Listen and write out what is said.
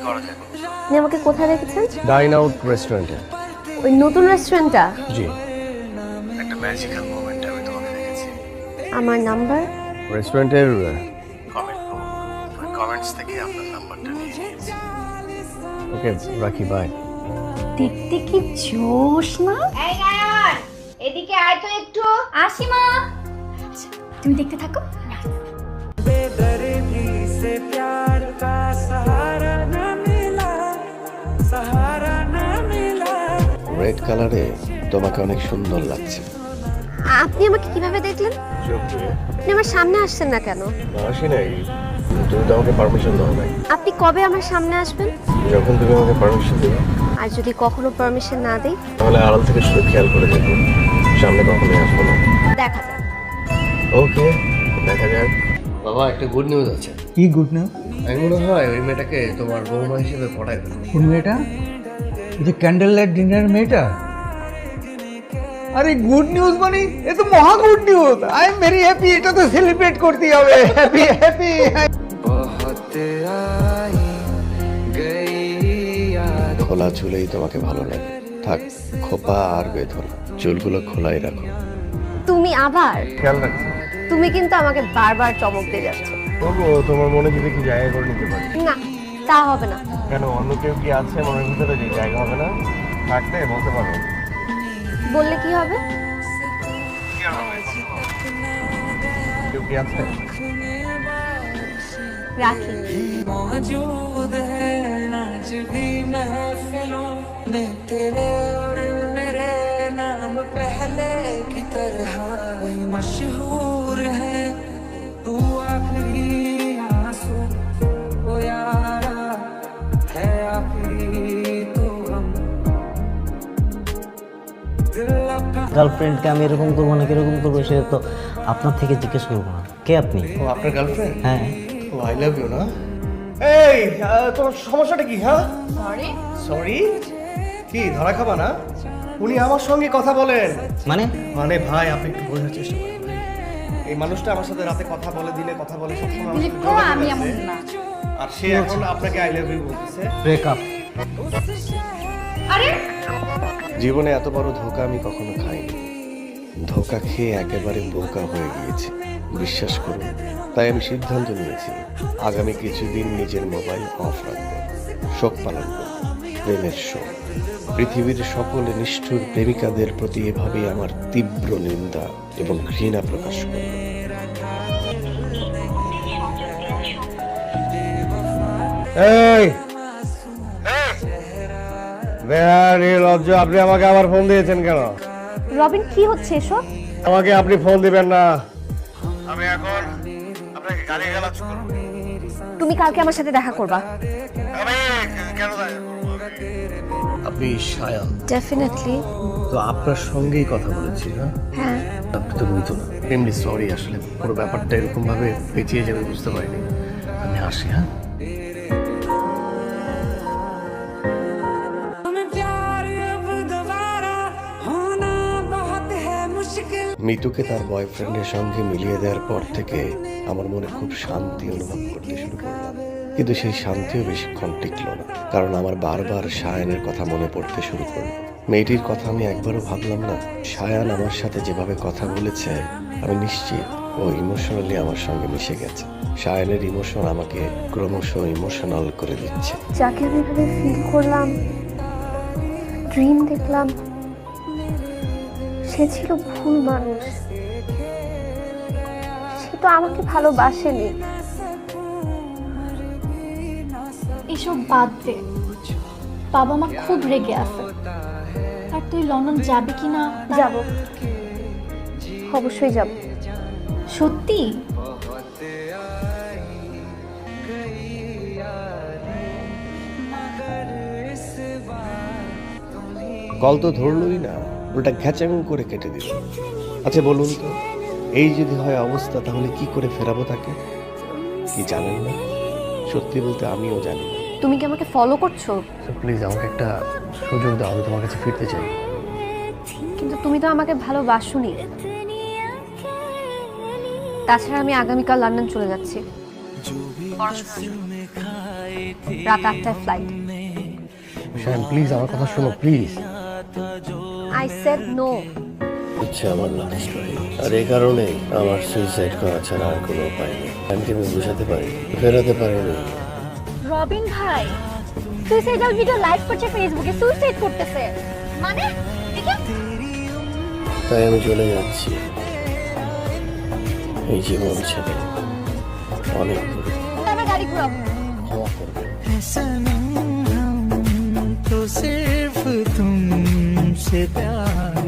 করা যায়? আপনি আমাকে কোথায় রেখেছেন? ডাইন আউট রেস্টুরেন্টে। ওই নতুন রেস্টুরেন্টটা? জি। একটা ম্যাজিক্যাল মোমেন্টে আমি তোমাকে দেখেছি। আমার নাম্বার? রেস্টুরেন্টের কমেন্টস থেকে আপনার নাম্বারটা নিয়ে নিয়েছি। ওকে, রাখি, বাই। দেখতে কি জোশ না? এই গায়ন, এদিকে আয় তো একটু। আসি মা। তুমি দেখতে থাকো। बेदर्दी से प्यार का सहारा न मिला, सहारा न मिला। রেড কালারে তোমাকে অনেক সুন্দর লাগছে। আপনি আমাকে কিভাবে দেখলেন? আপনি আমার সামনে আসছেন না কেন? আসি নাই, তুমি তো আমাকে পারমিশন দাও নাই। আপনি কবে আমার সামনে আসবেন? যখন তুমি আমাকে পারমিশন দেবে। আর যদি কখনো পারমিশন না দেই? তাহলে আড়াল থেকে শুধু খেয়াল করে দেখো, সামনে কখনোই আসবো না। দেখা যাক। ওকে, দেখা যাক। বাবা, একটা গুড নিউজ আছে। কি গুড নিউজ? আমি মনে হয় ওই মেয়েটাকে তোমার বৌমা হিসেবে পড়াই দেবো। কোন মেয়েটা? এই যে ক্যান্ডেল লাইট ডিনার মেয়েটা? আরে গুড নিউজ মানে এ তো মহা good news. I am very happy. এটা তো সেলিব্রেট করতে হবে। Happy happy. बहुत आई गई याद। খোলা চুলেই তোমাকে ভালো লাগে। থাক, খোপা আর বেঁধো না, চুলগুলো খোলাই রাখো। তুমি আবার? খেয়াল রাখো। তুমি কিন্তু আমাকে বারবার চমক দিয়ে যাচ্ছ। তবু তোমার মনে যদি কি জায়গা করে নিতে পারি। না, তা হবে না। কেন, অন্য কেউ কি আছে মনের ভিতরে যে জায়গা হবে না? থাকতে বলতে পারো। বললে কি হবে? কেউ কি আছে? রাখি। मौजूद है आज भी महफिलों में तेरे और मेरे नाम पहले की तरह वही मशहूर है। तू आखिरी आंसू ओ यारा है, आखिरी तो हम दिल अपना। গার্লফ্রেন্ডকে আমি এরকম করবো না কিরকম করবো সেটা তো আপনার থেকে জিজ্ঞেস করবো না। কে আপনি? ও আপনার গার্লফ্রেন্ড? হ্যাঁ। ও আই লাভ ইউ না? এই তোমার সমস্যাটা কি? হ্যাঁ, সরি। সরি? কি ধরা খাবা না? উনি আমার সঙ্গে কথা বলেন। মানে? মানে ভাই, আপনি একটু বোঝার চেষ্টা করেন। এই মানুষটা আমার সাথে রাতে কথা বলে, দিনে কথা বলে, সবসময় আমার সাথে যোগাযোগ আমি আছে। এমন না। আর সে এখন আপনাকে আই লাভ ইউ বলতেছে। ব্রেকআপ। আরে জীবনে এত বড় ধোঁকা আমি কখনো খাইনি। ধোঁকা খেয়ে একেবারে বোকা হয়ে গিয়েছি, বিশ্বাস করুন। তাই আমি সিদ্ধান্ত নিয়েছি, আগামী কিছুদিন নিজের মোবাইল অফ রাখবো, শোক পালন করব, প্রেমের শোক। পৃথিবীর সকল নিষ্ঠুর প্রেমিকাদের প্রতি এভাবেই আমার তীব্র নিন্দা এবং ঘৃণা প্রকাশ করব। এই বেহারি লজ্জা, আপনি আমাকে আবার ফোন দিয়েছেন কেন? রবিন, কি হচ্ছে এসব? আমাকে আপনি ফোন দিবেন না। আমি এখন আপনাকে গালি গালাজ করব। তুমি কালকে আমার সাথে দেখা করবা। আমি কেন দেখা করব? আপনি শায়ান ডেফিনেটলি। তো আপনার সঙ্গেই কথা বলেছি না? হ্যাঁ। আপনি তো মৃত না। এমনি সরি, আসলে পুরো ব্যাপারটা এরকম ভাবে পেঁচিয়ে যাবে বুঝতে পারিনি। আমি আসি। হ্যাঁ, हमें प्यार अब दोबारा होना बहुत है मुश्किल। মিতুকে তার বয়ফ্রেন্ডের সঙ্গে মিলিয়ে দেওয়ার পর থেকে আমার মনে খুব শান্তি অনুভব করতে শুরু করলাম। কিন্তু সেই শান্তিও বেশিক্ষণ টিকল না, কারণ আমার বারবার সায়ানের কথা মনে পড়তে শুরু করলো। মেয়েটির কথা আমি একবারও ভাবলাম না। সায়ান আমার সাথে যেভাবে কথা বলেছে, আমি নিশ্চিত ও ইমোশনালি আমার সঙ্গে মিশে গেছে। সায়ানের ইমোশন আমাকে ক্রমশ ইমোশনাল করে দিচ্ছে। যাকে আমি এভাবে ফিল করলাম, ড্রিম দেখলাম, সে ছিল ভুল মানুষ। সে তো আমাকে ভালোবাসেনি। এসব বাদ দে, বাবা মা খুব রেগে আছে। আর তুই লন্ডন যাবি কি না? যাব, অবশ্যই যাব। সত্যি? কল তো ধরলই না, ওটা ঘ্যাচাং করে কেটে দিল। আচ্ছা বলুন তো, এই যদি হয় অবস্থা, তাহলে কি করে ফেরাবো তাকে? কি জানেন না? সত্যি বলতে আমিও জানি না। তুমি কি আমাকে ফলো করছো? প্লিজ আমাকে একটা সুযোগ দাও, আমি তোমার কাছে ফিরতে চাই। কিন্তু তুমি তো আমাকে ভালোবাসোনি। তাছাড়া আমি আগামীকাল লন্ডন চলে যাচ্ছি। में खाए রাত 8টায় ফ্লাইট। শায়ন প্লিজ আমার কথা শোনো প্লিজ। I said no. হচ্ছে আমার লাভ স্টোরি, আর এই কারণে আমার সুইসাইড করা ছাড়া আর কোনো উপায় নেই। আমি বুঝাতে পারি, ফেরাতে পারিনি। রবিন ভাই সুইসাইডাল ভিডিও লাইভ করছে ফেসবুকে, সুইসাইড করতেছে মানে দেখে তাই আমি চলে যাচ্ছি এই জীবন ছেড়ে অনেক দূরে। আমরা গাড়ি ঘুরাবো। ক্ষমা করবে। सनम हम तो सिर्फ तुमसे प्यार